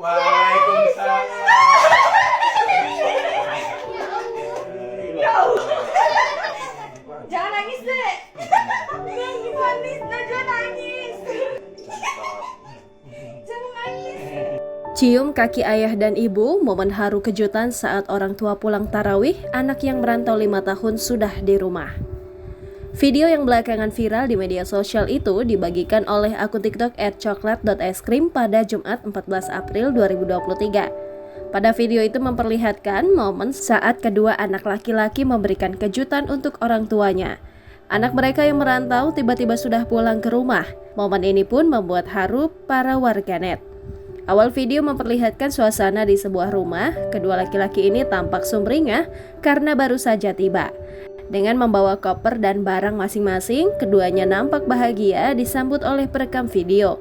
Waalaikumsalam. Ya Allah. Jangan nangis deh. Nangis, Najwa nangis. Jangan nangis. Cium kaki ayah dan ibu, momen haru kejutan saat orang tua pulang tarawih, anak yang merantau 5 tahun sudah di rumah. Video yang belakangan viral di media sosial itu dibagikan oleh akun TikTok @coklat.icecream pada Jumat 14 April 2023. Pada video itu memperlihatkan momen saat kedua anak laki-laki memberikan kejutan untuk orang tuanya. Anak mereka yang merantau tiba-tiba sudah pulang ke rumah. Momen ini pun membuat haru para warganet. Awal video memperlihatkan suasana di sebuah rumah. Kedua laki-laki ini tampak sumringah karena baru saja tiba. Dengan membawa koper dan barang masing-masing, keduanya nampak bahagia disambut oleh perekam video.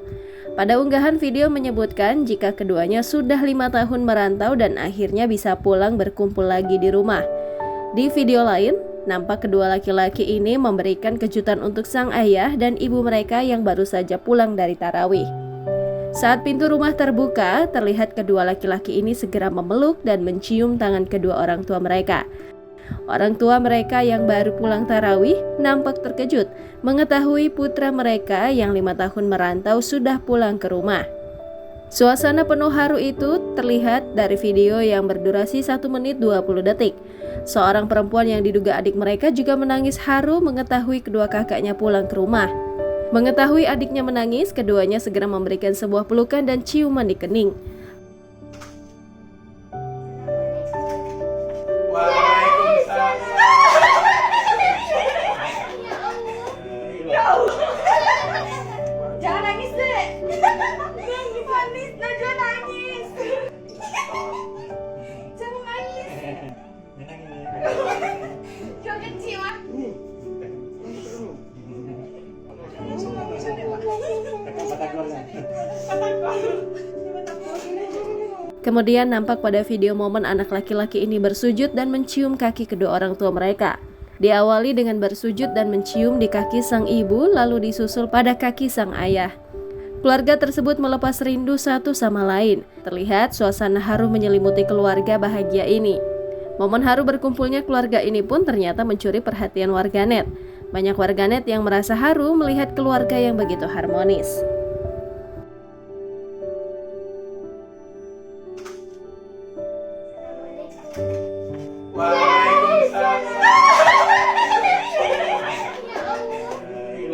Pada unggahan video menyebutkan jika keduanya sudah 5 tahun merantau dan akhirnya bisa pulang berkumpul lagi di rumah. Di video lain, nampak kedua laki-laki ini memberikan kejutan untuk sang ayah dan ibu mereka yang baru saja pulang dari tarawih. Saat pintu rumah terbuka, terlihat kedua laki-laki ini segera memeluk dan mencium tangan kedua orang tua mereka. Orang tua mereka yang baru pulang tarawih nampak terkejut mengetahui putra mereka yang 5 tahun merantau sudah pulang ke rumah. Suasana penuh haru itu terlihat dari video yang berdurasi 1 menit 20 detik. Seorang perempuan yang diduga adik mereka juga menangis haru mengetahui kedua kakaknya pulang ke rumah. Mengetahui adiknya menangis, keduanya segera memberikan sebuah pelukan dan ciuman di kening. Ya Allah. Jangan nangis deh. Nangis, Najwa nangis. Jangan nangis. Jangan kecil ah. Kemudian nampak pada video momen anak laki-laki ini bersujud dan mencium kaki kedua orang tua mereka. Diawali dengan bersujud dan mencium di kaki sang ibu, lalu disusul pada kaki sang ayah. Keluarga tersebut melepas rindu satu sama lain. Terlihat suasana haru menyelimuti keluarga bahagia ini. Momen haru berkumpulnya keluarga ini pun ternyata mencuri perhatian warganet. Banyak warganet yang merasa haru melihat keluarga yang begitu harmonis.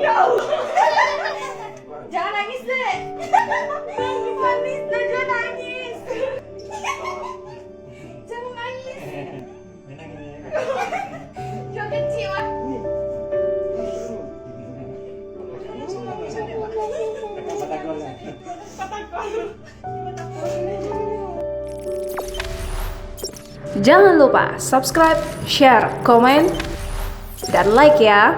Ya Allah. Jangan nangis deh. Nangis, Najwa nangis. Jangan nangis. Jangan kecil ah. Jangan lupa subscribe, share, komen, dan like ya.